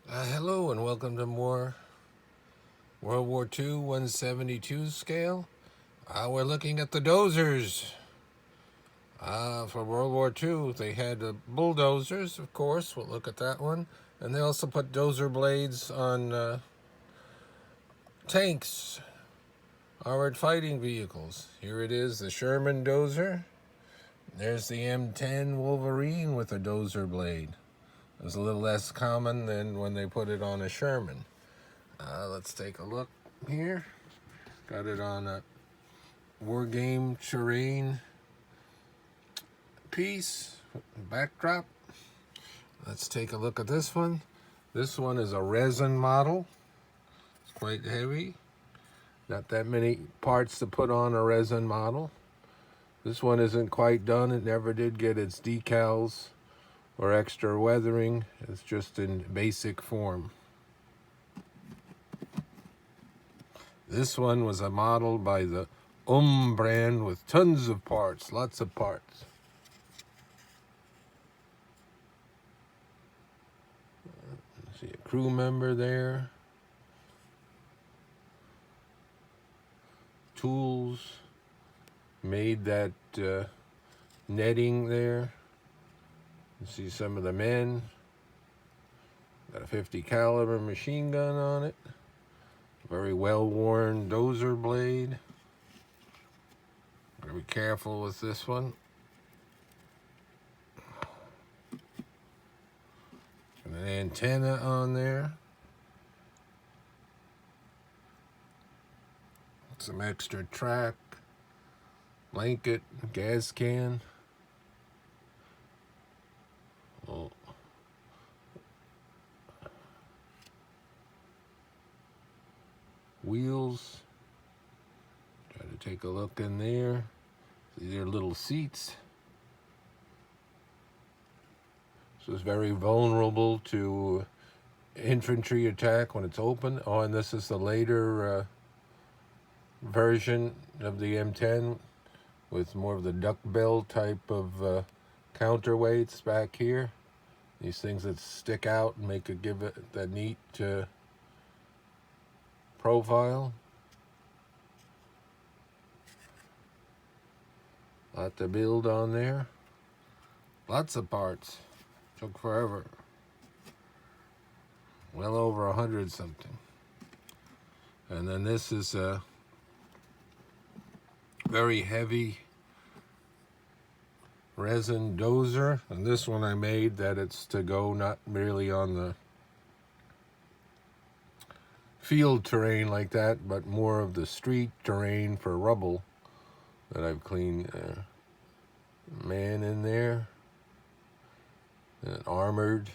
Hello and welcome to more World War II 172 scale. We're looking at the dozers. For World War II, they had bulldozers, of course. We'll look at that one. And they also put dozer blades on tanks, armored fighting vehicles. Here it is, the Sherman Dozer. There's the M-10 Wolverine with a dozer blade. It was a little less common than when they put it on a Sherman. Let's take a look here. Got it on a wargame terrain piece, backdrop. Let's take a look at this one. This one is a resin model. It's quite heavy. Not that many parts to put on a resin model. This one isn't quite done. It never did get its decals or extra weathering. It's just in basic form. This one was a model by the brand with tons of parts, lots of parts. See a crew member there. Tools. Made that netting there. You see some of the men. Got a 50 caliber machine gun on it. Very well-worn dozer blade. Gotta be careful with this one. And an antenna on there. Some extra track. Blanket, gas can. Oh. Wheels. Try to take a look in there. These are little seats. So it's very vulnerable to infantry attack when it's open. Oh, and this is the later version of the M-10 with more of the duckbill type of counterweights back here. These things that stick out and give it that neat profile. Lot to build on there. Lots of parts. Took forever. Well over 100 something. And then this is a very heavy resin dozer, and this one I made that it's to go not merely on the field terrain like that, but more of the street terrain for rubble that I've cleaned. Man in there, and armored.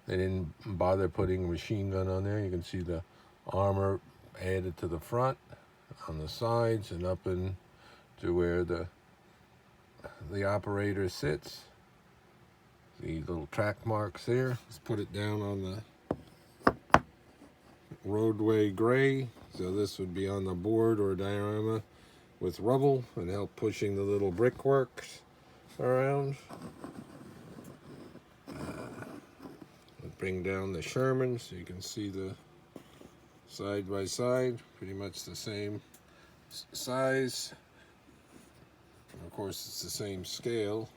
They didn't bother putting a machine gun on there. You can see the armor added to the front, on the sides, and up in to where the operator sits. See little track marks there. Let's put it down on the roadway gray. So this would be on the board or diorama with rubble and help pushing the little brickworks around. Bring down the Sherman so you can see the side by side, pretty much the same size. And of course, it's the same scale.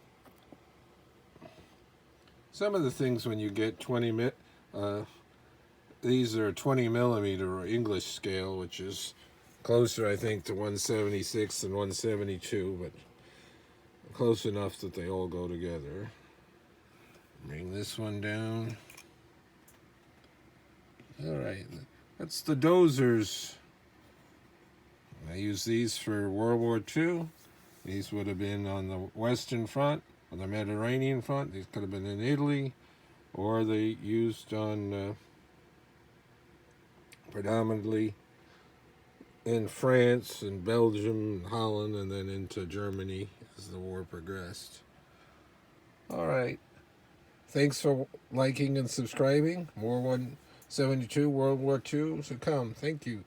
Some of the things when you get these are 20 millimeter English scale, which is closer, I think, to 176 and 172, but close enough that they all go together. Bring this one down. All right, that's the dozers. I use these for World War II. These would have been on the Western Front, on the Mediterranean Front. These could have been in Italy, or they used on predominantly in France and Belgium and Holland, and then into Germany as the war progressed. All right. Thanks for liking and subscribing. More 172 World War II to come. Thank you.